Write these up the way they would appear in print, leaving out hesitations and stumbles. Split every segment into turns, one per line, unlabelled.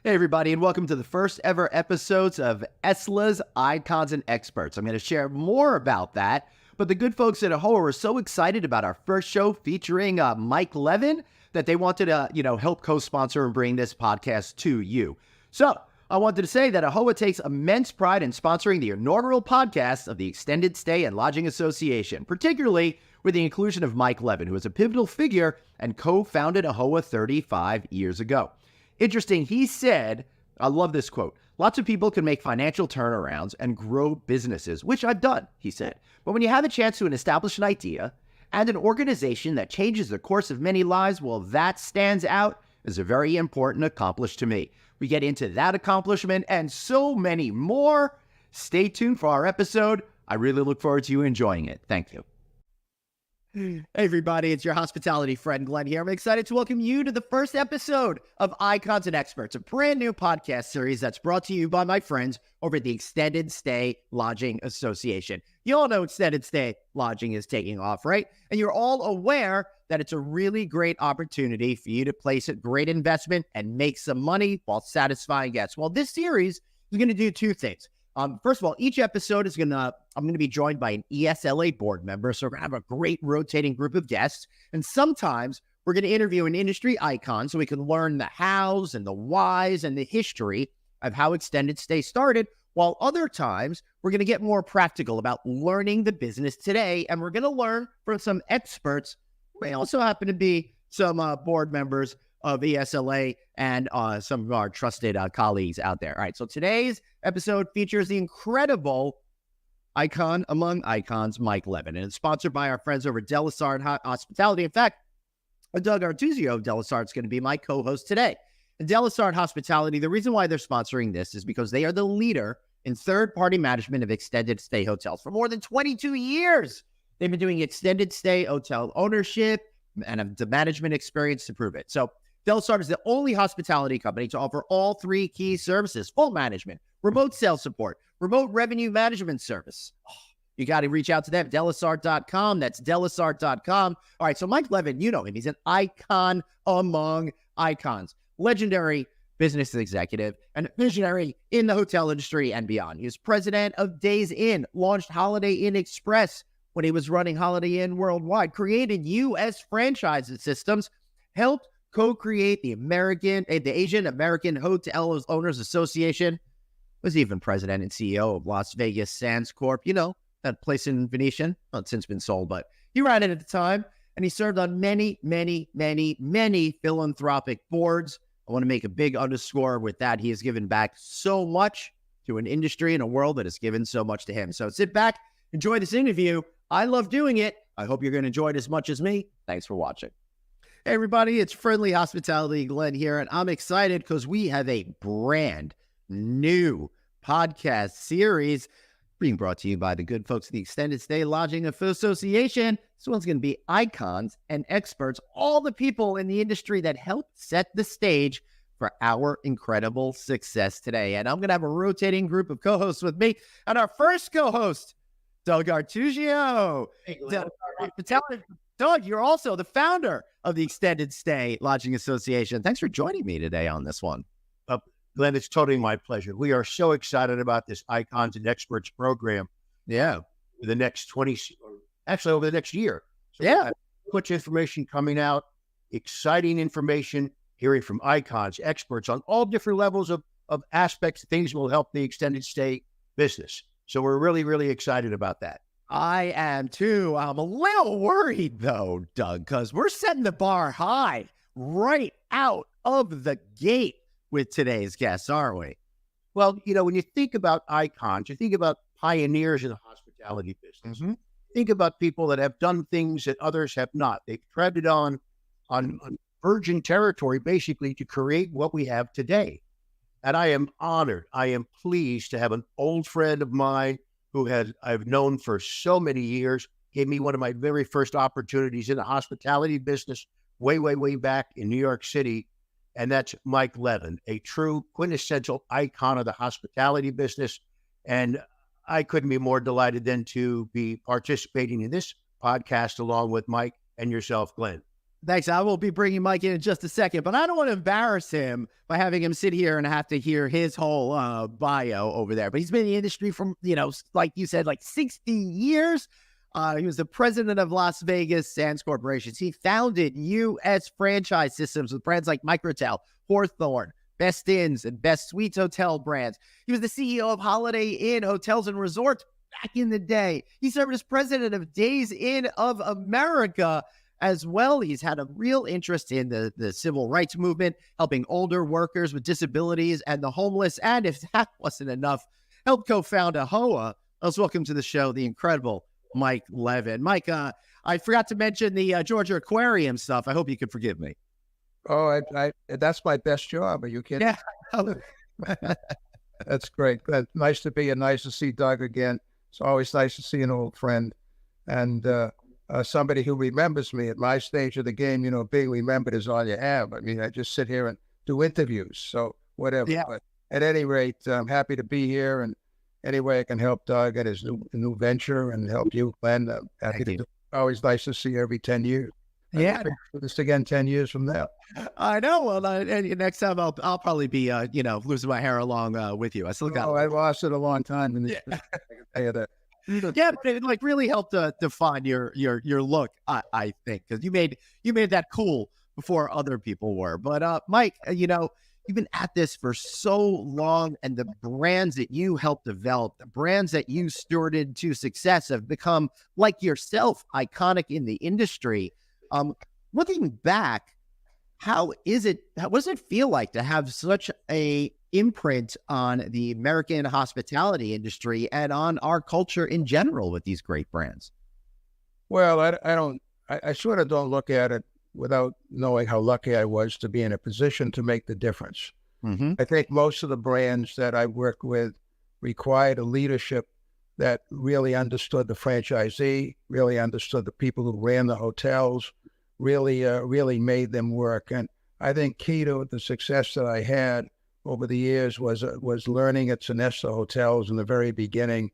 Hey, everybody, and welcome to the first ever episodes of ESLA's Icons and Experts. I'm going to share more about that, but the good folks at AHOA were so excited about our first show featuring Mike Leven that they wanted to, help co-sponsor and bring this podcast to you. So I wanted to say that AHOA takes immense pride in sponsoring the inaugural podcast of the Extended Stay and Lodging Association, particularly with the inclusion of Mike Leven, who is a pivotal figure and co-founded AHOA 35 years ago. Interesting, he said, I love this quote, lots of people can make financial turnarounds and grow businesses, which I've done, he said. But when you have a chance to establish an idea and an organization that changes the course of many lives, well, that stands out as a very important accomplishment to me. We get into that accomplishment and so many more. Stay tuned for our episode. I really look forward to you enjoying it. Thank you. Hey everybody, it's your hospitality friend Glenn here. I'm excited to welcome you to the first episode of Icons and Experts, a brand new podcast series that's brought to you by my friends over at the Extended Stay Lodging Association. You all know Extended Stay Lodging is taking off, right? And you're all aware that it's a really great opportunity for you to place a great investment and make some money while satisfying guests. Well, this series is going to do two things. First of all, each episode I'm going to be joined by an ESLA board member. So we're going to have a great rotating group of guests. And sometimes we're going to interview an industry icon so we can learn the hows and the whys and the history of how extended stay started. While other times we're going to get more practical about learning the business today. And we're going to learn from some experts. We also happen to be some board members of ESLA and some of our trusted colleagues out there. All right, so today's episode features the incredible icon among icons, Mike Leven, and it's sponsored by our friends over at Delasard Hospitality. In fact, Doug Artuzio of Delasard is going to be my co-host today. And Delasard Hospitality, the reason why they're sponsoring this is because they are the leader in third-party management of extended stay hotels. For more than 22 years, they've been doing extended stay hotel ownership and have the management experience to prove it. So Delasard is the only hospitality company to offer all three key services: full management, remote sales support, remote revenue management service. You got to reach out to them, delasard.com. That's delasard.com. All right, so Mike Leven, you know him. He's an icon among icons, legendary business executive, and visionary in the hotel industry and beyond. He was president of Days Inn, launched Holiday Inn Express when he was running Holiday Inn worldwide, created U.S. franchise systems, helped co-create the Asian American Hotel Owners Association, was even president and CEO of Las Vegas Sands Corp. You know, that place in Venetian. Well, it's since been sold, but he ran it at the time, and he served on many, many, many, many philanthropic boards. I want to make a big underscore with that. He has given back so much to an industry and a world that has given so much to him. So sit back, enjoy this interview. I love doing it. I hope you're going to enjoy it as much as me. Thanks for watching. Hey everybody, it's Friendly Hospitality Glenn here, and I'm excited because we have a brand new podcast series being brought to you by the good folks at the Extended Stay Lodging Association. This one's going to be icons and experts, all the people in the industry that help set the stage for our incredible success today. And I'm going to have a rotating group of co-hosts with me, and our first co-host, Doug Artuzio. Hey, Doug, you're also the founder of the Extended Stay Lodging Association. Thanks for joining me today on this one.
Glenn, it's totally my pleasure. We are so excited about this Icons and Experts program.
Yeah.
The next over the next year. So
yeah.
Much information coming out, exciting information, hearing from icons, experts on all different levels of aspects, things will help the extended stay business. So we're really, really excited about that.
I am too. I'm a little worried though, Doug, because we're setting the bar high right out of the gate with today's guests, aren't we?
Well, when you think about icons, you think about pioneers in the hospitality business. Mm-hmm. Think about people that have done things that others have not. They've treaded on virgin territory, basically, to create what we have today. And I am honored. I am pleased to have an old friend of mine who I've known for so many years, gave me one of my very first opportunities in the hospitality business way, way, way back in New York City. And that's Mike Leven, a true quintessential icon of the hospitality business. And I couldn't be more delighted than to be participating in this podcast along with Mike and yourself, Glenn.
Thanks. I will be bringing Mike in just a second, but I don't want to embarrass him by having him sit here and have to hear his whole bio over there. But he's been in the industry from, like you said, like 60 years. He was the president of Las Vegas Sands Corporations. He founded U.S. franchise systems with brands like Microtel, Hawthorn, Best Inns, and Best Suites hotel brands. He was the CEO of Holiday Inn Hotels and Resorts back in the day. He served as president of Days Inn of America as well. He's had a real interest in the civil rights movement, helping older workers with disabilities and the homeless. And if that wasn't enough, helped co-found AHOA. Let's welcome to the show the incredible Mike Leven. Mike, I forgot to mention the Georgia Aquarium stuff. I hope you could forgive me.
Oh, that's my best job. Are you kidding?
Yeah.
That's great. Nice to be here. Nice to see Doug again. It's always nice to see an old friend and somebody who remembers me at my stage of the game. Being remembered is all you have. I mean, I just sit here and do interviews. So whatever.
Yeah.
But at any rate, I'm happy to be here. And any way I can help Doug at his new venture and help you, Glenn, happy to do. Always nice to see you every 10 years.
Yeah.
Do this again 10 years from now.
I know. Well, and next time I'll probably be, losing my hair along with you. I still got.
Oh, I lost it a long time. I can tell you that.
Yeah, but it really helped define your look, I think, because you made that cool before other people were. But Mike, you've been at this for so long, and the brands that you helped develop, the brands that you stewarded to success have become, like yourself, iconic in the industry. Looking back, what does it feel like to have such a imprint on the American hospitality industry and on our culture in general with these great brands?
Well, I sort of don't look at it without knowing how lucky I was to be in a position to make the difference.
Mm-hmm.
I think most of the brands that I worked with required a leadership that really understood the franchisee, really understood the people who ran the hotels, really made them work. And I think key to the success that I had over the years was learning at Sonesta Hotels in the very beginning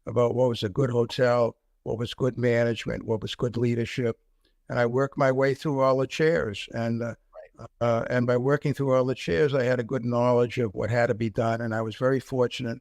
about what was a good hotel, what was good management, what was good leadership. And I worked my way through all the chairs. And by working through all the chairs, I had a good knowledge of what had to be done. And I was very fortunate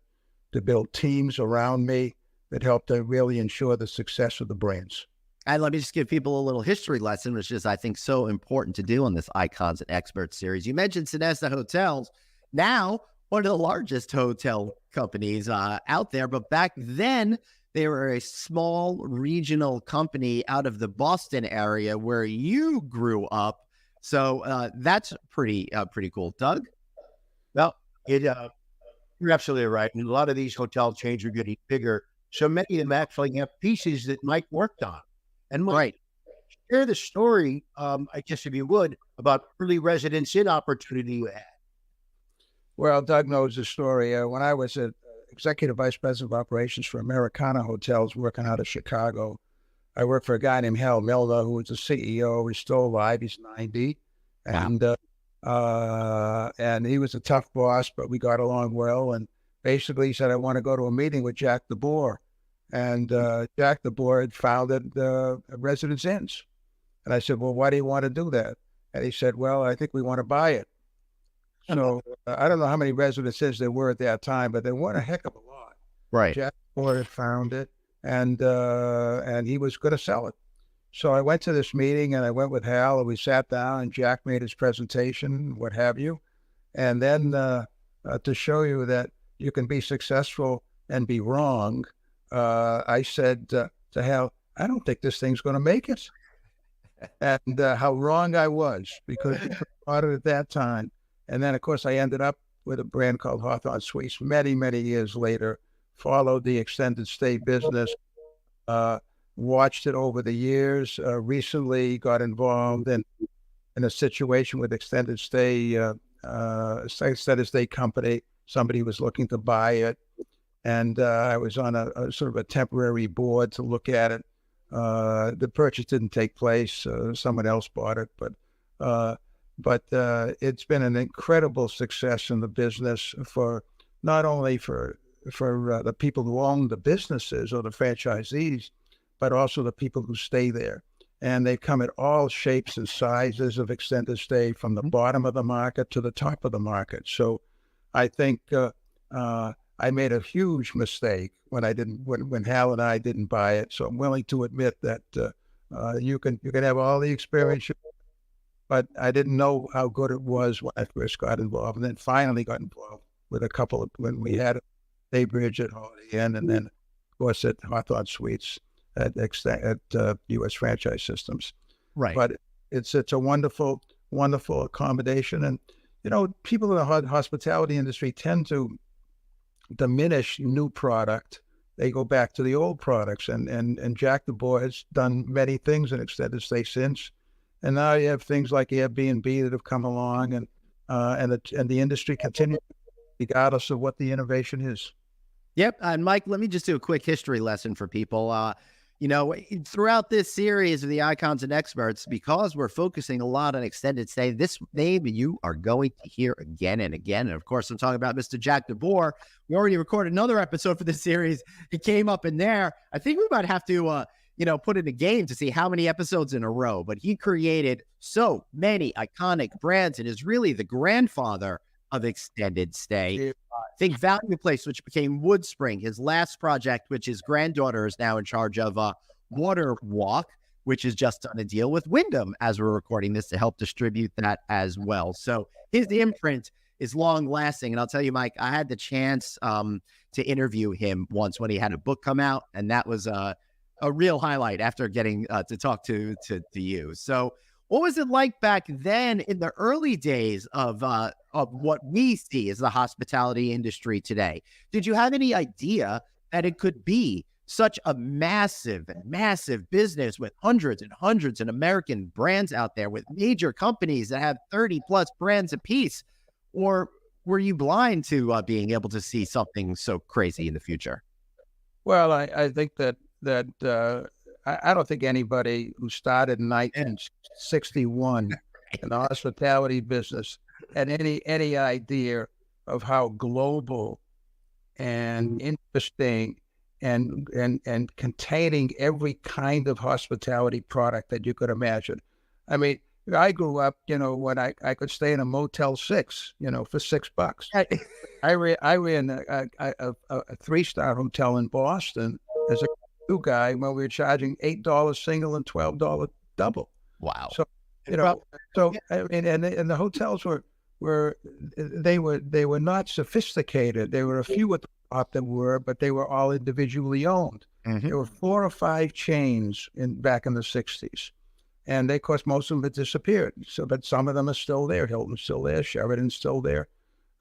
to build teams around me that helped to really ensure the success of the brands.
And let me just give people a little history lesson, which is, I think, so important to do on this Icons and Experts series. You mentioned Sonesta Hotels, now one of the largest hotel companies out there. But back then, they were a small regional company out of the Boston area where you grew up. So that's pretty cool. Doug?
Well, you're absolutely right. And a lot of these hotel chains are getting bigger. So many of them actually have pieces that Mike worked on. And Mike,
Right.
share the story, I guess, if you would, about early residence inn opportunity you had.
Well, Doug knows the story. When I was an executive vice president of operations for Americana Hotels working out of Chicago, I worked for a guy named Hal Milner, who was the CEO. He's still alive. He's 90. And he was a tough boss, but we got along well. And basically he said, I want to go to a meeting with Jack DeBoer. And Jack DeBoer had founded Residence Inns. And I said, well, why do you want to do that? And he said, well, I think we want to buy it. So I don't know how many Residence Inns there were at that time, but there weren't a heck of a lot.
Right.
Jack DeBoer had found it, and he was going to sell it. So I went to this meeting, and I went with Hal, and we sat down, and Jack made his presentation, what have you. And then to show you that you can be successful and be wrong, I said to Hal, I don't think this thing's going to make it. And how wrong I was, because we bought it at that time. And then, of course, I ended up with a brand called Hawthorn Suites many, many years later, followed the extended stay business, watched it over the years, recently got involved in a situation with extended stay company. Somebody was looking to buy it. And I was on a sort of a temporary board to look at it. The purchase didn't take place. Someone else bought it, but it's been an incredible success in the business for not only for the people who own the businesses or the franchisees, but also the people who stay there. and they come at all shapes and sizes of extended stay, from the bottom of the market to the top of the market. So I think I made a huge mistake when Hal and I didn't buy it. So I'm willing to admit that you can have all the experience, but I didn't know how good it was when I first got involved, and then finally got involved with a couple of, when we had Baybridge at Holiday Inn, and then of course at Hawthorn Suites at US Franchise Systems.
Right.
But it's a wonderful accommodation, and people in the hospitality industry tend to diminish new product. They go back to the old products, and Jack DeBoer has done many things in extended stay since, and now you have things like Airbnb that have come along, and the industry continues regardless of what the innovation is.
Yep. And Mike, let me just do a quick history lesson for people. Throughout this series of the Icons and Experts, because we're focusing a lot on extended stay, this name you are going to hear again and again. And of course, I'm talking about Mr. Jack DeBoer. We already recorded another episode for this series. It came up in there. I think we might have to, put in a game to see how many episodes in a row. But he created so many iconic brands and is really the grandfather of extended stay. Think Value Place, which became Woodspring, his last project, which his granddaughter is now in charge of, Water Walk, which is just done a deal with Wyndham as we're recording this to help distribute that as well. So his imprint is long lasting. And I'll tell you, Mike, I had the chance to interview him once when he had a book come out, and that was a real highlight after getting to talk to you. So what was it like back then in the early days of what we see as the hospitality industry today? Did you have any idea that it could be such a massive business with hundreds and hundreds of American brands out there, with major companies that have 30 plus brands apiece? Or were you blind to being able to see something so crazy in the future?
Well, I think that I don't think anybody who started in 1961 in the hospitality business had any idea of how global and interesting and containing every kind of hospitality product that you could imagine. I mean, I grew up, when I could stay in a Motel 6, for $6. I ran a 3-star hotel in Boston as a new guy when we were charging $8 single and $12 double.
Wow.
So, I mean, and the hotels were not sophisticated. There were a few at the top that were, but they were all individually owned. Mm-hmm. There were 4 or 5 chains back in the 60s. And they, of course, most of them had disappeared. So, but some of them are still there. Hilton's still there. Sheraton's still there.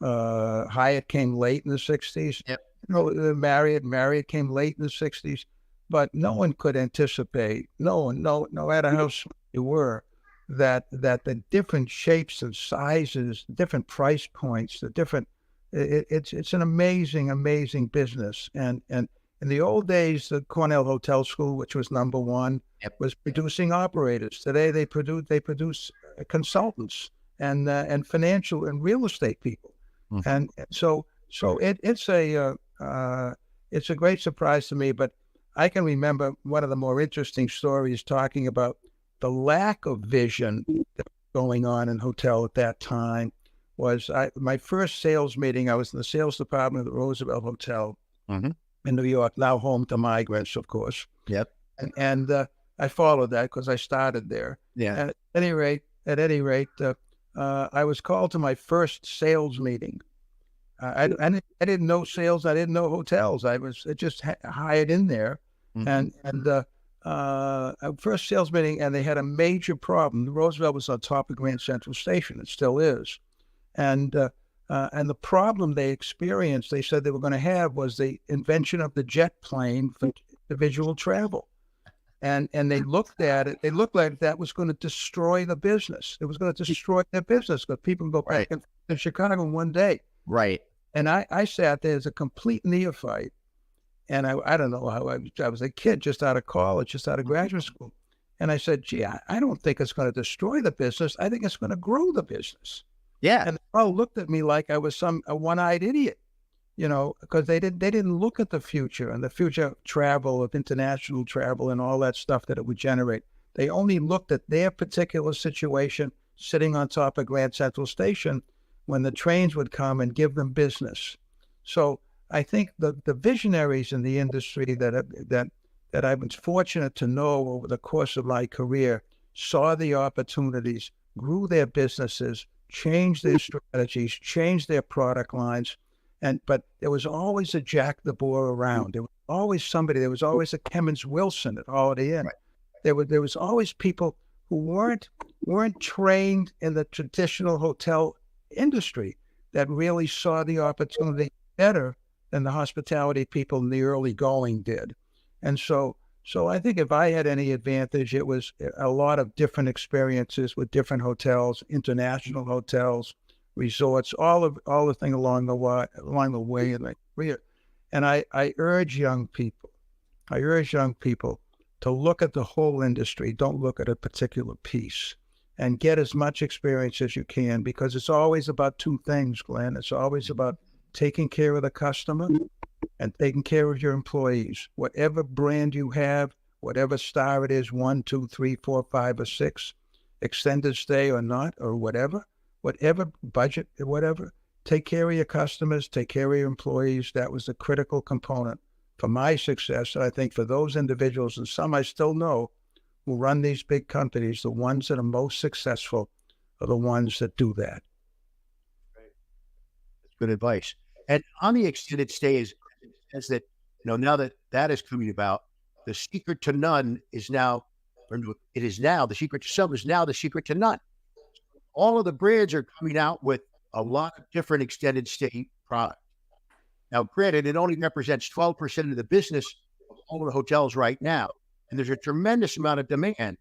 Hyatt came late in the 60s. Yep. Marriott came late in the 60s. But no one could anticipate, no matter how small they were, that the different shapes and sizes, different price points, it's an amazing business. And in the old days, the Cornell Hotel School, which was number one, was producing operators. Today, they produce consultants and financial and real estate people. Mm-hmm. And so it's a great surprise to me. But I can remember one of the more interesting stories talking about the lack of vision that was going on in hotel at that time. Was my first sales meeting. I was in the sales department of the Roosevelt Hotel. Mm-hmm. In New York, now home to migrants, of course.
Yep.
And I followed that because I started there. Yeah. And at any rate, I was called to my first sales meeting. I didn't know sales. I didn't know hotels. I was just hired in there. Mm-hmm. First sales meeting, and they had a major problem. Roosevelt was on top of Grand Central Station. It still is. And the problem they experienced, they said they were going to have, was the invention of the jet plane for individual travel. And they looked at it. They looked like that was going to destroy the business. It was going to destroy their business because people go back in Chicago in one day. Right. And I sat there as a complete neophyte. And I don't know how I was a kid just out of college, just out of graduate school. And I said, gee, I don't think it's going to destroy the business. I think it's going to grow the business. Yeah. And they all looked at me like I was a one-eyed idiot, because they didn't look at the future and the future of travel, of international travel and all that stuff that it would generate. They only looked at their particular situation sitting on top of Grand Central Station when the trains would come and give them business. So I think the visionaries in the industry that I was fortunate to know over the course of my career saw the opportunities, grew their businesses, changed their strategies, changed their product lines. But there was always a Jack the Boer around. There was always somebody. There was always a Kemmons Wilson at Holiday Inn. Right. There was always people who weren't trained in the traditional hotel industry that really saw the opportunity better than the hospitality people in the early going did. And so I think if I had any advantage, it was a lot of different experiences with different hotels, international hotels, resorts, all the thing along the way in my career. And I urge young people to look at the whole industry. Don't look at a particular piece, and get as much experience as you can, because it's always about two things, Glenn. It's always about taking care of the customer and taking care of your employees. Whatever brand you have, whatever star it is, 1, 2, 3, 4, 5, or 6, extended stay or not, or whatever budget, whatever, take care of your customers, take care of your employees. That was the critical component for my success. And I think for those individuals, and some I still know, who run these big companies, the ones that are most successful are the ones that do that.
Right. That's good advice. And on the extended stay is that, now that is coming about, the secret to none is now, the secret to some is now the secret to none. All of the brands are coming out with a lot of different extended stay products. Now, granted, it only represents 12% of the business of all of the hotels right now, and there's a tremendous amount of demand.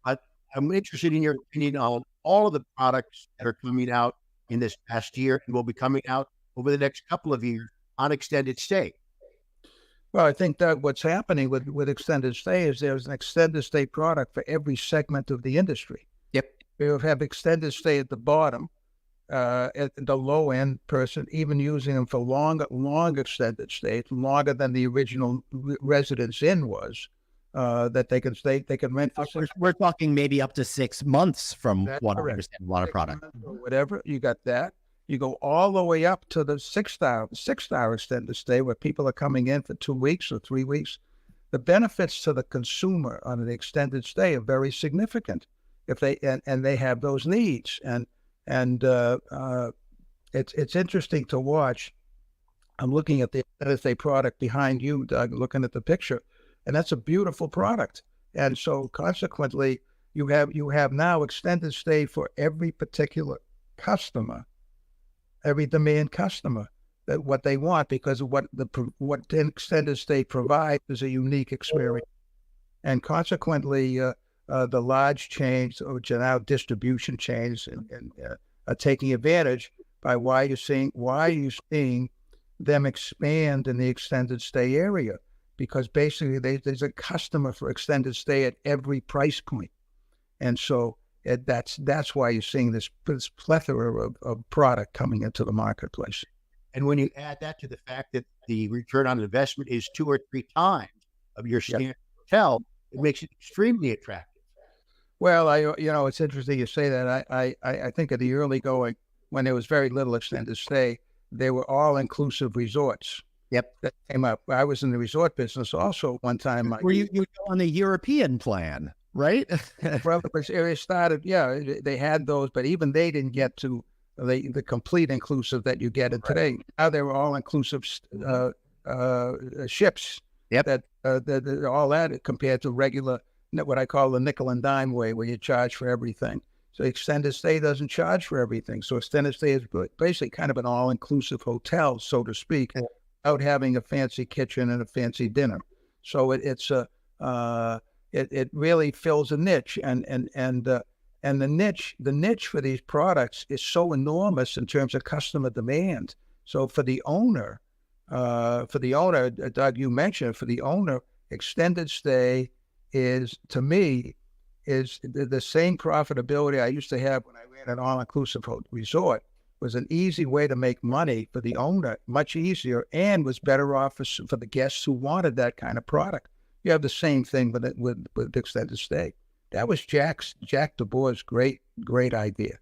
I'm interested in your opinion on all of the products that are coming out in this past year and will be coming out over the next couple of years on extended stay.
Well, I think that what's happening with extended stay is there's an extended stay product for every segment of the industry.
Yep.
We have extended stay at the bottom, at the low end person, even using them for long extended stays, longer than the original Residence Inn was, that they can rent for.
We're talking maybe up to 6 months from
That's
what
correct.
I understand. A lot of product.
Or whatever, you got that. You go all the way up to the 6-star extended stay, where people are coming in for 2 weeks or 3 weeks. The benefits to the consumer on an extended stay are very significant if they and they have those needs. And it's interesting to watch. I'm looking at the extended stay product behind you, Doug, looking at the picture, and that's a beautiful product. And so consequently, you have now extended stay for every particular customer, every demand customer, that what they want, because of what extended stay provides is a unique experience. And consequently, the large chains, which are now distribution chains, and are taking advantage by why you're seeing them expand in the extended stay area, because basically there's a customer for extended stay at every price point. And so that's why you're seeing this plethora of product coming into the marketplace.
And when you add that to the fact that the return on investment is 2 or 3 times of your standard hotel, it makes it extremely attractive.
Well, it's interesting you say that. I think at the early going, when there was very little extended stay, they were all-inclusive resorts.
Yep.
That came up. I was in the resort business also one time.
Were you on the European plan, right?
Well, it started, they had those, but even they didn't get to the complete inclusive that you get today. Now they were all-inclusive ships.
Yep.
That all that compared to regular, what I call the nickel and dime way, where you charge for everything. So extended stay doesn't charge for everything. So extended stay is basically kind of an all-inclusive hotel, so to speak, without having a fancy kitchen and a fancy dinner. So it really fills a niche, and the niche for these products is so enormous in terms of customer demand. So for the owner, Doug, you mentioned, for the owner, extended stay is, to me, is the same profitability I used to have when I ran an all-inclusive resort. Was an easy way to make money for the owner, much easier, and was better off for the guests who wanted that kind of product. You have the same thing with extended stay. That was Jack DeBoer's great idea.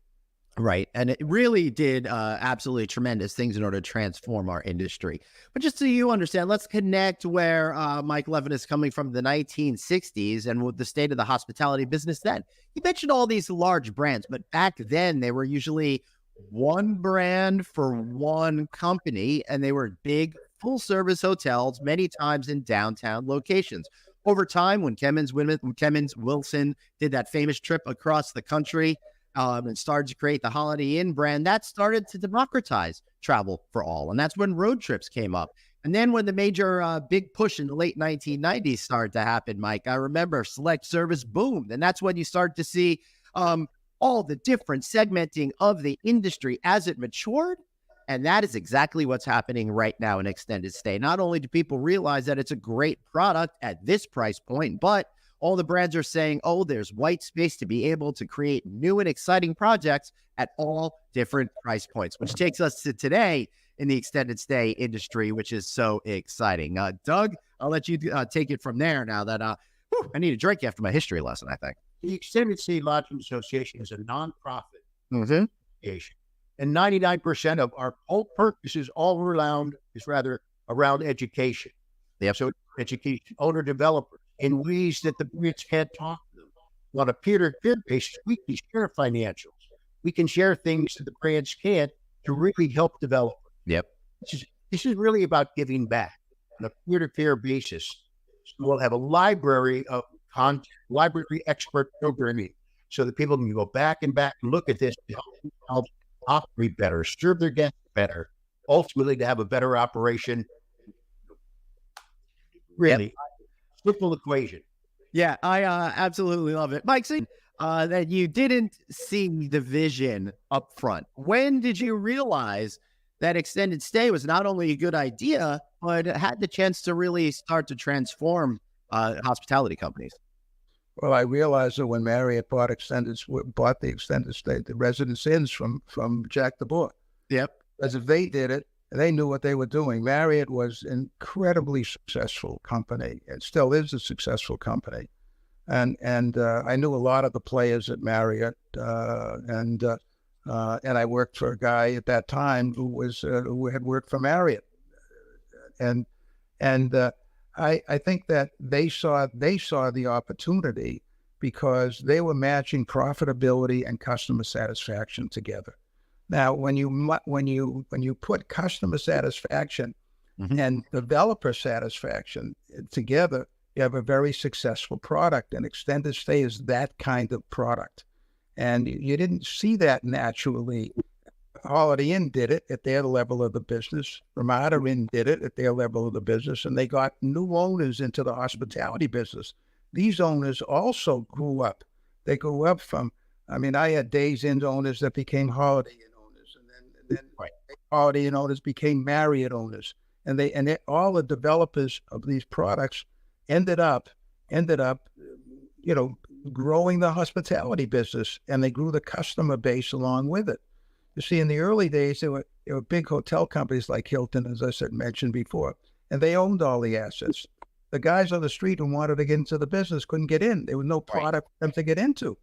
Right. And it really did absolutely tremendous things in order to transform our industry. But just so you understand, let's connect where Mike Leven is coming from, the 1960s and with the state of the hospitality business then. You mentioned all these large brands, but back then they were usually one brand for one company, and they were big full service hotels, many times in downtown locations. Over time, when Kemmons Wilson did that famous trip across the country, and started to create the Holiday Inn brand, that started to democratize travel for all. And that's when road trips came up. And then when the major big push in the late 1990s started to happen, Mike, I remember select service boomed. And that's when you start to see all the different segmenting of the industry as it matured. And that is exactly what's happening right now in extended stay. Not only do people realize that it's a great product at this price point, but all the brands are saying, oh, there's white space to be able to create new and exciting projects at all different price points, which takes us to today in the extended stay industry, which is so exciting. Doug, I'll let you take it from there now that I need a drink after my history lesson, I think.
The Extended Stay Lodging Association is a nonprofit association. And 99% of our whole purpose is around education.
Yep.
So education, owner developers, in ways that the brands can't talk to them. On a peer-to-peer basis, we can share financials. We can share things that the brands can't to really help developers.
Yep.
This is really about giving back on a peer-to-peer basis. So we'll have a library of content, library expert programming, so that people can go back and look at this to help operate better, serve their guests better, ultimately to have a better operation. Really. Yep. Simple equation.
Yeah, I absolutely love it. Mike, see that you didn't see the vision up front. When did you realize that extended stay was not only a good idea, but had the chance to really start to transform hospitality companies?
Well, I realized that when Marriott bought the extended stay, the Residence Inns from Jack DeBoer.
Yep.
As if they did it, they knew what they were doing. Marriott was an incredibly successful company. It still is a successful company. And I knew a lot of the players at Marriott, and I worked for a guy at that time who had worked for Marriott. And I think that they saw the opportunity because they were matching profitability and customer satisfaction together. Now, when you put customer satisfaction and developer satisfaction together, you have a very successful product. And extended stay is that kind of product. And you didn't see that naturally. Holiday Inn did it at their level of the business. Ramada Inn did it at their level of the business, and they got new owners into the hospitality business. These owners also grew up. They grew up from, I had Days Inn owners that became Holiday Inn owners, and then right. Holiday Inn owners became Marriott owners, and all the developers of these products ended up, growing the hospitality business, and they grew the customer base along with it. You see, in the early days, there were big hotel companies like Hilton, as I mentioned before, and they owned all the assets. The guys on the street who wanted to get into the business couldn't get in. There was no product for them to get into.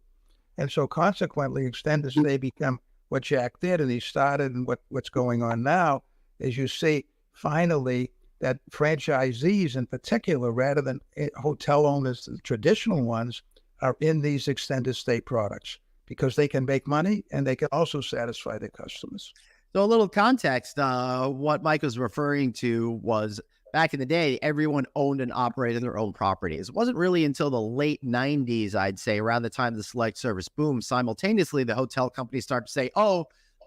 And so consequently, extended stay became what Jack did, and he started, and what's going on now is you see finally that franchisees in particular, rather than hotel owners, the traditional ones, are in these extended stay products because they can make money and they can also satisfy their customers.
So a little context, what Mike was referring to was back in the day, everyone owned and operated their own properties. It wasn't really until the late 90s, I'd say, around the time the select service boom, simultaneously, the hotel companies start to say, oh,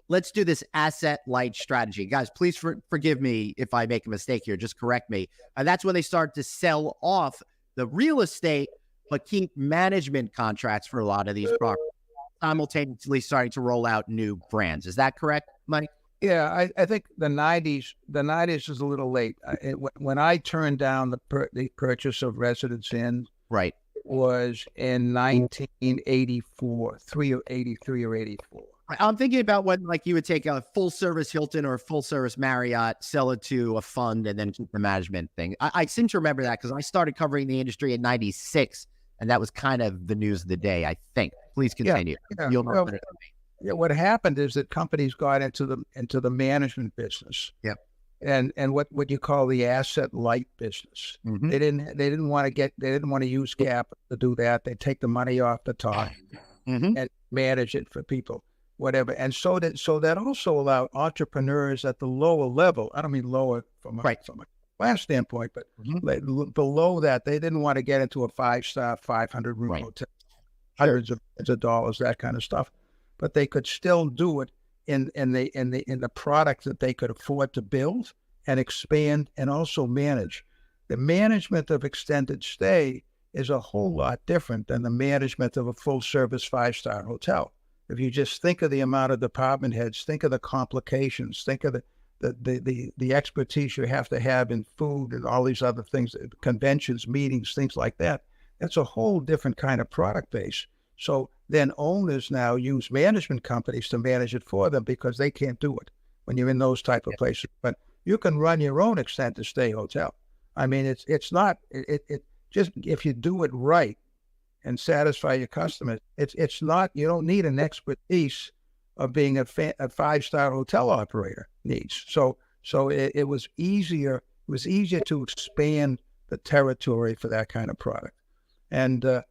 let's do this asset light strategy. Guys, please forgive me if I make a mistake here. Just correct me. And that's when they start to sell off the real estate, but keep management contracts for a lot of these properties, simultaneously starting to roll out new brands. Is that correct, Mike?
Yeah, I think the 90s is a little late. When I turned down the purchase of Residence Inn,
right,
was in 1984, 83 or 84.
I'm thinking about when, like, you would take a full service Hilton or a full service Marriott, sell it to a fund, and then keep the management thing. I seem to remember that because I started covering the industry in 96, And that was kind of the news of the day, I think. Please continue.
Yeah.
You'll know
Well,
better than me.
yeah, what happened is that companies got into the management business.
Yeah.
And what you call the asset light business.
Mhm.
They didn't want to use capital to do that. They take the money off the top and manage it for people, whatever. And so that also allowed entrepreneurs at the lower level. I don't mean lower from a class standpoint, but below that, they didn't want to get into a 5-star, 500-room hotel, hundreds of millions of dollars, that kind of stuff. But they could still do it in the product that they could afford to build and expand and also manage. The management of extended stay is a whole lot different than the management of a full-service 5-star hotel. If you just think of the amount of department heads, think of the complications, think of the expertise you have to have in food and all these other things, conventions, meetings, things like that. That's a whole different kind of product base. So then owners now use management companies to manage it for them because they can't do it when you're in those type of places. But you can run your own extended stay hotel. I mean, it's not just if you do it right and satisfy your customers. It's not, you don't need an expertise of being a 5-star hotel operator needs. So it was easier. It was easier to expand the territory for that kind of product, and it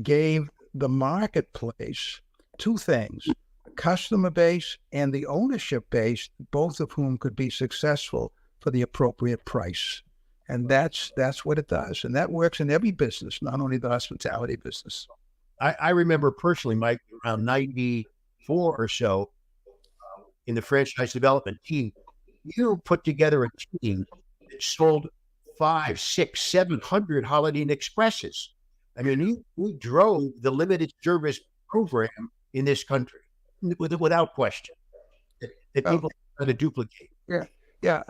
gave the marketplace two things: the customer base and the ownership base, both of whom could be successful for the appropriate price. And that's what it does. And that works in every business, not only the hospitality business.
I remember personally, Mike, around 94 or so, in the franchise development team, you put together a team that sold 500, 600, 700 Holiday Inn Expresses. I mean, we drove the limited service program in this country without question that people try to duplicate.
Yeah,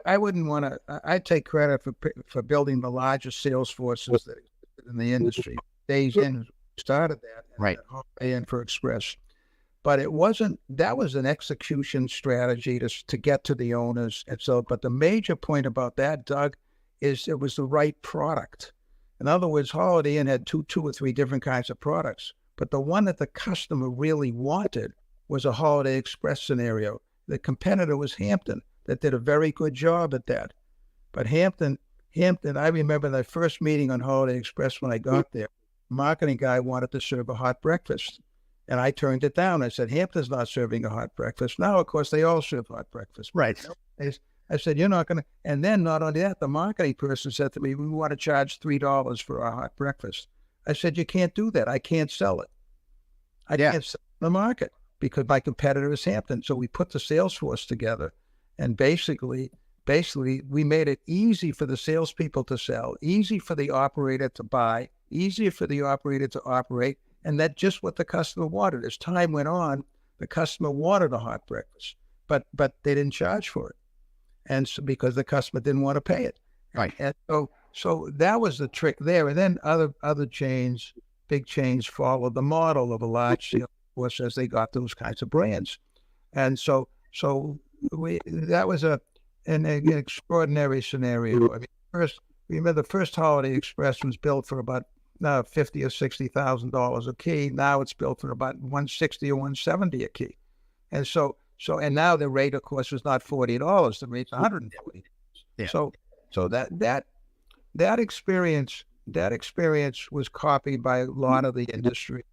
I wouldn't want to. I take credit for building the largest sales forces that existed in the industry. Days in started that,
right?
Holiday Inn for Express, but it wasn't. That was an execution strategy to get to the owners, and so. But the major point about that, Doug, is it was the right product. In other words, Holiday Inn had two or three different kinds of products, but the one that the customer really wanted was a Holiday Express scenario. The competitor was Hampton, that did a very good job at that. But Hampton, I remember the first meeting on Holiday Express when I got there, the marketing guy wanted to serve a hot breakfast. And I turned it down. I said, Hampton's not serving a hot breakfast. Now, of course, they all serve hot breakfast.
Right.
I said, you're not going to. And then not only that, the marketing person said to me, we want to charge $3 for our hot breakfast. I said, you can't do that. I can't sell it. I can't sell it in the market, because my competitor is Hampton. So we put the sales force together, and basically we made it easy for the salespeople to sell, easy for the operator to buy, easier for the operator to operate, and that's just what the customer wanted. As time went on, the customer wanted a hot breakfast, but they didn't charge for it, and so, because the customer didn't want to pay it.
Right.
And so that was the trick there. And then other chains, big chains, followed the model of a large sales force as they got those kinds of brands. And so that was an extraordinary scenario. I mean, remember the first Holiday Express was built for about $50,000 or $60,000 a key. Now it's built for about $160 or $170 a key. And and now the rate, of course, was not $40. The rate's $140.
Yeah.
So that experience was copied by a lot of the industry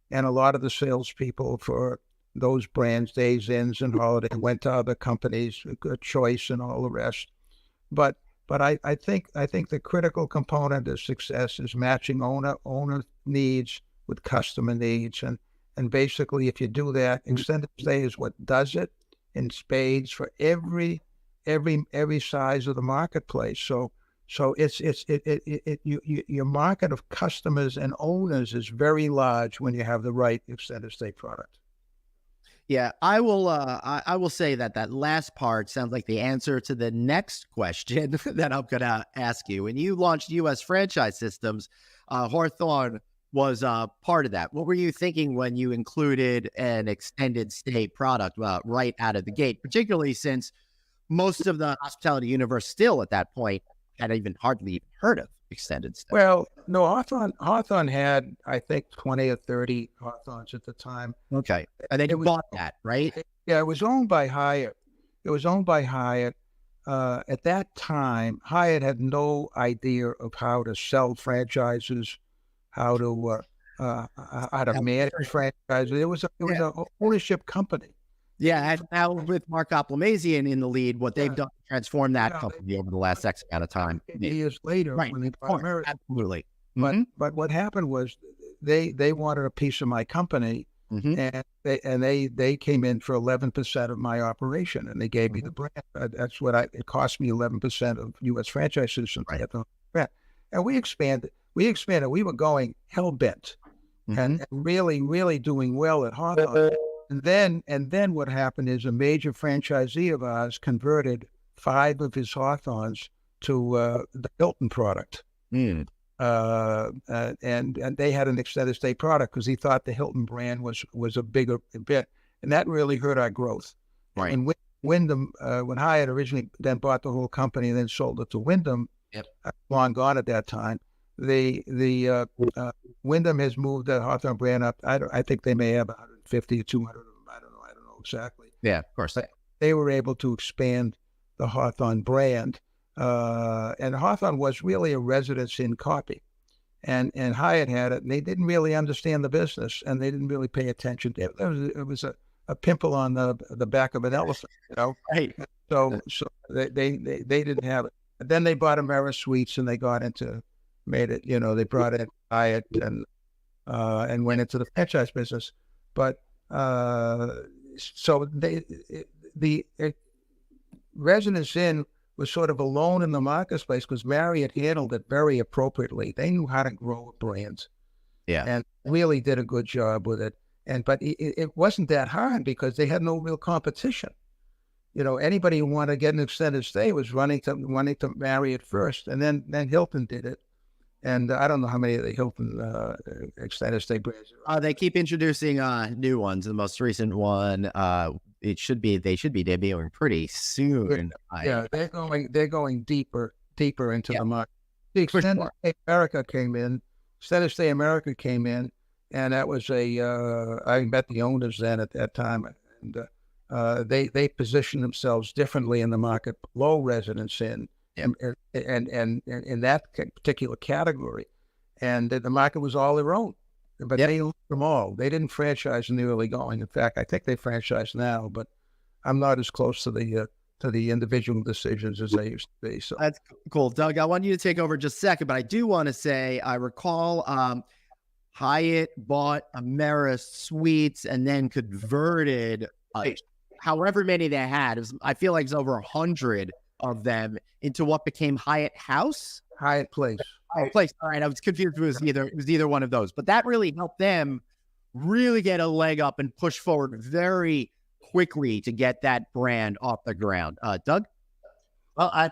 and a lot of the salespeople for those brands, Days Inns and Holiday, went to other companies, Good Choice and all the rest. But I think the critical component of success is matching owner needs with customer needs, and basically if you do that, extended stay is what does it in spades for every size of the marketplace. So your market of customers and owners is very large when you have the right extended stay product.
Yeah, I will say that last part sounds like the answer to the next question that I'm going to ask you. When you launched U.S. Franchise Systems, Hawthorn was part of that. What were you thinking when you included an extended stay product right out of the gate, particularly since most of the hospitality universe still at that point had even hardly heard of extended stay.
Well, no, Hawthorn had, I think, 20 or 30 Hawthorns at the time.
Okay. And then you bought that, right?
Yeah, it was owned by Hyatt. At that time, Hyatt had no idea of how to sell franchises, how to manage franchises. It was an ownership company.
Yeah, and now with Mark Oplamazian in the lead, what they've done to transform that company over the last X amount of time.
Years later,
Right.
when they bought America.
Absolutely.
But what happened was they wanted a piece of my company, and they came in for 11% of my operation, and they gave me the brand. That's what it cost me 11% of U.S. franchise systems.
Right.
And we expanded. We were going hell bent, and really, really doing well at Hawthorn. And then what happened is a major franchisee of ours converted 5 of his Hawthorns to the Hilton product. And they had an extended stay product because he thought the Hilton brand was a bigger bit, and that really hurt our growth.
Right.
And Wyndham, when Hyatt originally then bought the whole company and then sold it to Wyndham, long gone at that time. The Wyndham has moved the Hawthorn brand up. I think they may have 150 or 200 of them. I don't know exactly.
Yeah, of course.
They were able to expand the Hawthorn brand. And Hawthorn was really a residence inn copy. And Hyatt had it, and they didn't really understand the business, and they didn't really pay attention. It was a pimple on the back of an elephant, you know?
Right.
So they didn't have it. And then they bought Ameris Suites, and they made it, they brought in Hyatt and went into the franchise business. But so the residence inn was sort of alone in the marketplace because Marriott handled it very appropriately. They knew how to grow brands, and really did a good job with it. But it wasn't that hard because they had no real competition. Anybody who wanted to get an extended stay was running to Marriott first, and then Hilton did it. And I don't know how many of the Hilton extended stay brands are.
They keep introducing new ones. The most recent one, they should be debuting pretty soon.
Yeah, they're going deeper into the market. The Extended Stay America came in. Extended Stay America came in, and that was I met the owners then at that time, and they positioned themselves differently in the market below Residence Inn. And in that particular category, and the market was all their own, but they owned them all. They didn't franchise in the early going. In fact, I think they franchise now, but I'm not as close to the individual decisions as they used to be. So
that's cool, Doug. I want you to take over just a second, but I do want to say I recall Hyatt bought Ameris Suites and then converted however many they had. I feel like it's over 100 of them into what became Hyatt House.
Hyatt Place.
Hyatt Place. All right, I was confused. It was either one of those, but that really helped them really get a leg up and push forward very quickly to get that brand off the ground. Doug?
Well, I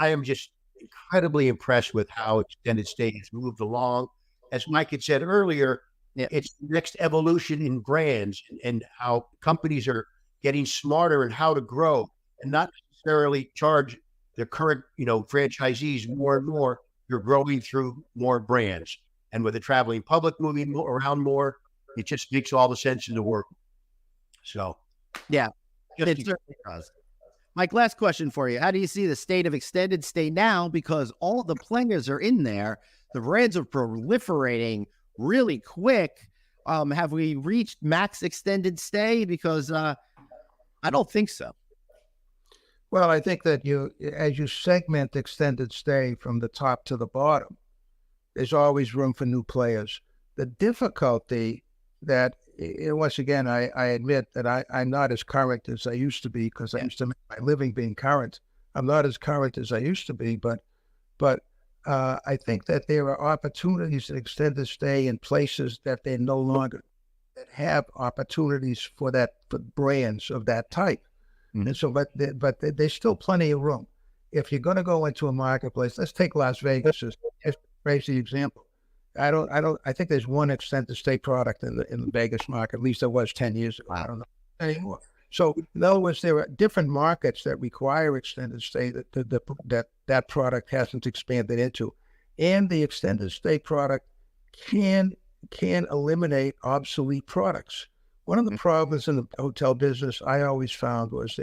am just incredibly impressed with how extended stay has moved along. As Mike had said earlier, it's the next evolution in brands and how companies are getting smarter in how to grow and not necessarily charge their current, franchisees more and more. You're growing through more brands. And with the traveling public moving around more, it just makes all the sense in the world. So,
yeah, it certainly does. Mike, last question for you. How do you see the state of extended stay now? Because all of the players are in there. The brands are proliferating really quick. Have we reached max extended stay? Because I don't think so.
Well, I think that as you segment extended stay from the top to the bottom, there's always room for new players. The difficulty that, once again, I admit that I'm not as current as I used to be because I used to make my living being current. I'm not as current as I used to be, but I think that there are opportunities in extended stay in places that they're no longer, that have opportunities for brands of that type. And so, but there's still plenty of room. If you're going to go into a marketplace, let's take Las Vegas as a crazy example. I think there's one extended stay product in the Vegas market. At least there was 10 years ago. I don't know anymore. So in other words, there are different markets that require extended stay that product hasn't expanded into, and the extended stay product can eliminate obsolete products. One of the problems in the hotel business I always found was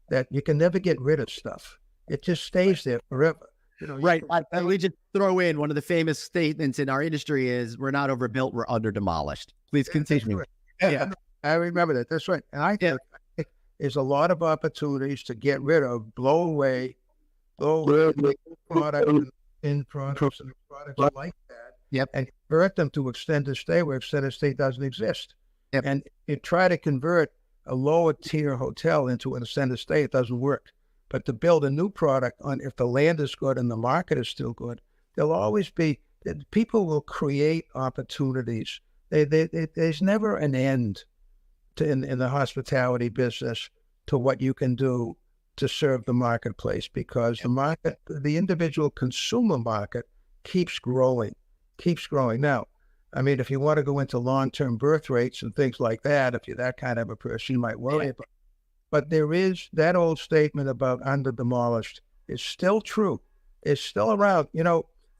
that you can never get rid of stuff. It just stays there forever.
Right. And we just throw in one of the famous statements in our industry is we're not overbuilt, we're under demolished. Please continue.
Right. Yeah, I remember that. That's right. And I think there's a lot of opportunities to get rid of, blow away products and products like that.
Yep.
And convert them to extended stay where extended stay doesn't exist.
Yep.
And you try to convert a lower tier hotel into an extended stay, it doesn't work. But to build a new product if the land is good and the market is still good, there'll always be, people will create opportunities. There's never an end in the hospitality business to what you can do to serve the marketplace, because the individual consumer market keeps growing. Now, I mean, if you want to go into long-term birth rates and things like that, if you're that kind of a person, you might worry about it. But there is that old statement about under demolished is still true. It's still around.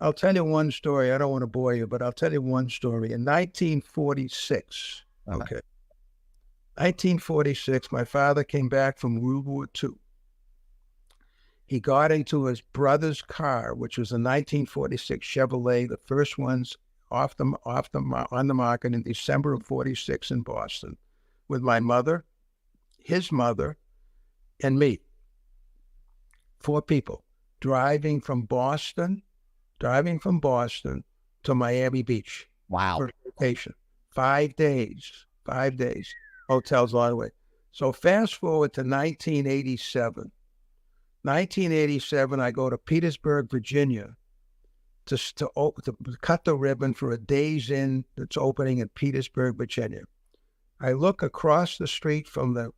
I'll tell you one story. I don't want to bore you, but I'll tell you one story. In 1946, 1946, my father came back from World War II. He got into his brother's car, which was a 1946 Chevrolet, the first ones on the market in December of 46 in Boston, with my mother, his mother, and me. 4 people driving from Boston to Miami Beach.
Wow.
For vacation. 5 days, hotels all the way. So fast forward to 1987. 1987, I go to Petersburg, Virginia, to cut the ribbon for a Days Inn that's opening in Petersburg, Virginia. I look across the street from the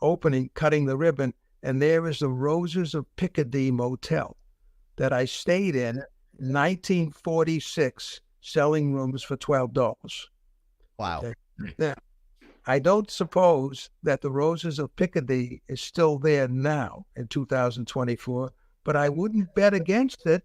opening, cutting the ribbon, and there is the Roses of Piccadilly Motel that I stayed in 1946, selling rooms for $12.
Wow.
Okay. Now, I don't suppose that the Roses of Piccadilly is still there now in 2024, but I wouldn't bet against it.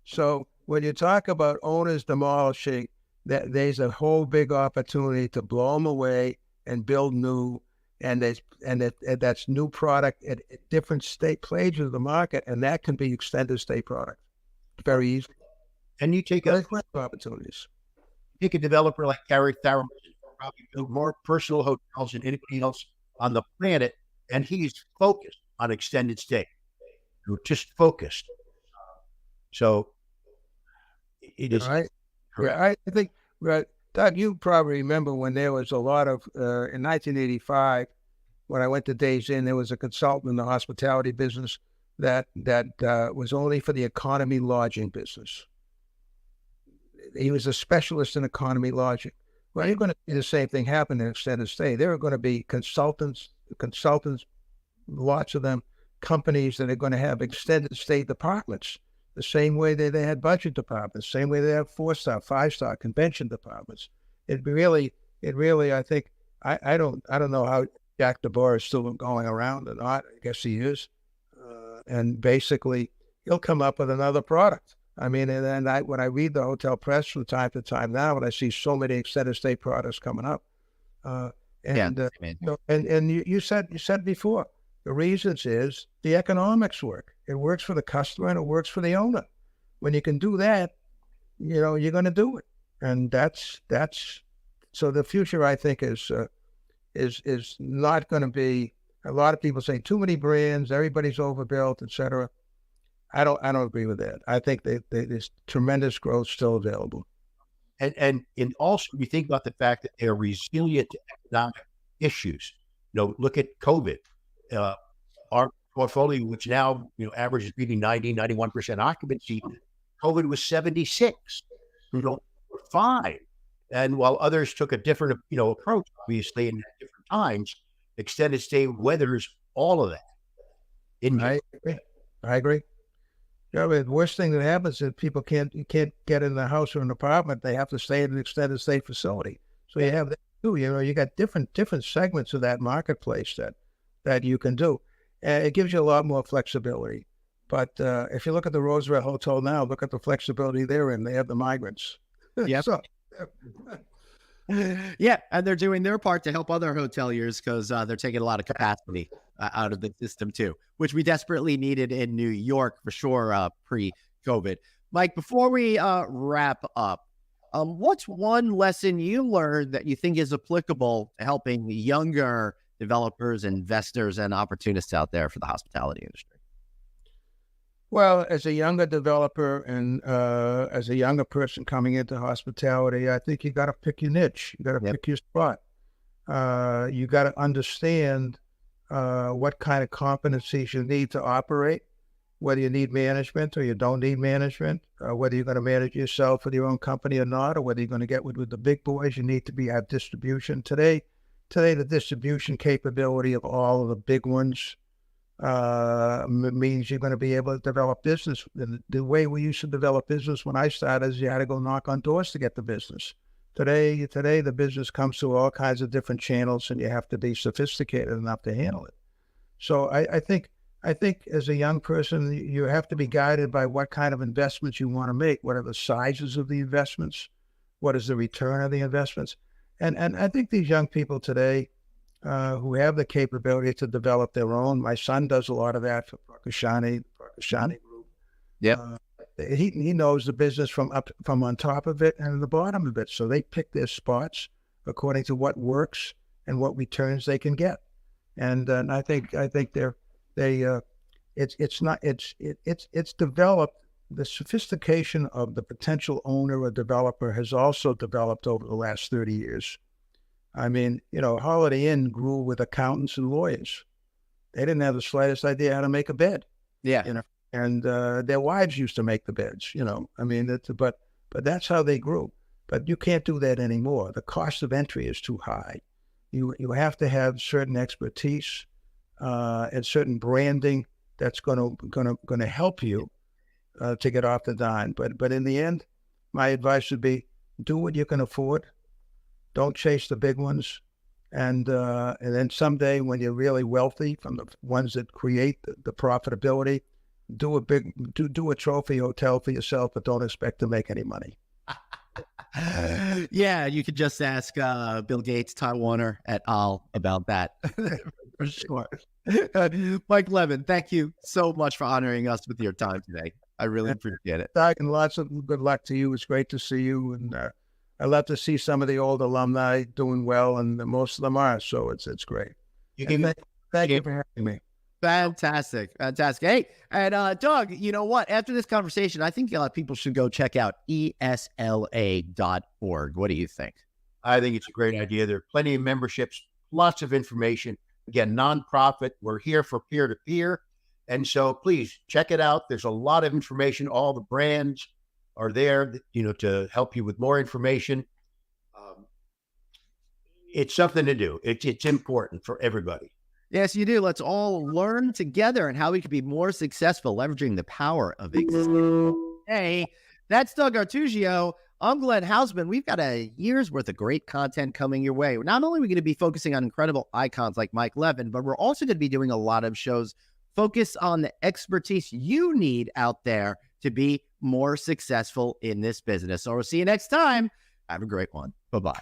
So when you talk about owners demolishing, that there's a whole big opportunity to blow them away and build new, and that's new product at different stages of the market, and that can be extended stay product very easily.
And you take
opportunities.
Take a developer like Gary Tharum, probably build more personal hotels than anybody else on the planet, and he's focused on extended stay. Just focused. So it is
right. Yeah, I think, Doug, you probably remember when there was a lot of in 1985 when I went to Days Inn, there was a consultant in the hospitality business that was only for the economy lodging business. He was a specialist in economy lodging. Well, you're going to see the same thing happen in extended stay. There are going to be consultants, lots of them, companies that are going to have extended stay departments, the same way that they had budget departments, same way they have 4-star, 5-star convention departments. It really, I think, I don't know how Jack DeBoer is still going around or not. I guess he is. And basically, he'll come up with another product. I mean, and then when I read the hotel press from time to time now, and I see so many extended stay products coming up, you said before, the reasons is the economics work. It works for the customer and it works for the owner. When you can do that, you're going to do it, and that's so the future. I think is not going to be. A lot of people say too many brands, everybody's overbuilt, etc. I don't agree with that. I think there's tremendous growth still available.
And also we think about the fact that they're resilient to economic issues. Look at COVID. Our portfolio, which now averages between 90-91% occupancy, COVID was 76. We're fine. And while others took a different approach, obviously, in different times, extended stay weathers all of that.
I agree. The worst thing that happens is people can't get in the house or an apartment. They have to stay in an extended stay facility. So you have that too. You got different segments of that marketplace that you can do. And it gives you a lot more flexibility. But if you look at the Roosevelt Hotel now, look at the flexibility they're in. They have the migrants.
Yep.
So,
Yeah, and they're doing their part to help other hoteliers because they're taking a lot of capacity out of the system too, which we desperately needed in New York for sure pre-COVID. Mike, before we wrap up, what's one lesson you learned that you think is applicable to helping younger developers, investors, and opportunists out there for the hospitality industry?
well, as a younger developer and as a younger person coming into hospitality, I think you got to pick your niche. You got to
Yep.
pick your spot. You got to understand what kind of competencies you need to operate, whether you need management or you don't need management, whether you're going to manage yourself with your own company or not, or whether you're going to get with the big boys. You need to have distribution. Today, the distribution capability of all of the big ones means you're going to be able to develop business. The way we used to develop business when I started is you had to go knock on doors to get the business. Today, the business comes through all kinds of different channels, and you have to be sophisticated enough to handle it. So I think as a young person, you have to be guided by what kind of investments you want to make. What are the sizes of the investments? What is the return of the investments? And I think these young people today who have the capability to develop their own. My son does a lot of that for Prakashani Group.
Yep.
He knows the business from on top of it and the bottom of it. So they pick their spots according to what works and what returns they can get. And I think it's developed. The sophistication of the potential owner or developer has also developed over the last 30 years. I mean, Holiday Inn grew with accountants and lawyers. They didn't have the slightest idea how to make a bed.
Yeah.
And their wives used to make the beds. I mean, but that's how they grew. But you can't do that anymore. The cost of entry is too high. You have to have certain expertise and certain branding that's going to help you to get off the dime. But in the end, my advice would be do what you can afford. Don't chase the big ones. And then someday when you're really wealthy from the ones that create the profitability, do a trophy hotel for yourself, but don't expect to make any money.
Yeah, you could just ask Bill Gates, Ty Warner et al. About that for sure. Mike Leven, thank you so much for honoring us with your time today. I really appreciate it.
Doug, and lots of good luck to you. It's great to see you, and I love to see some of the old alumni doing well, and most of them are. So it's great. Thank you for having me.
Fantastic. Hey, and Doug, you know what? After this conversation, I think people should go check out ESLA.org. What do you think?
I think it's a great idea. There are plenty of memberships, lots of information. Again, nonprofit. We're here for peer-to-peer. And so please check it out. There's a lot of information. All the brands are there, to help you with more information. It's something to do. It's important for everybody.
Yes, you do. Let's all learn together and how we can be more successful leveraging the power of existence. Hey, that's Doug Artugio. I'm Glenn Hausman. We've got a year's worth of great content coming your way. Not only are we going to be focusing on incredible icons like Mike Leven, but we're also going to be doing a lot of shows focused on the expertise you need out there to be more successful in this business. So we'll see you next time. Have a great one. Bye-bye.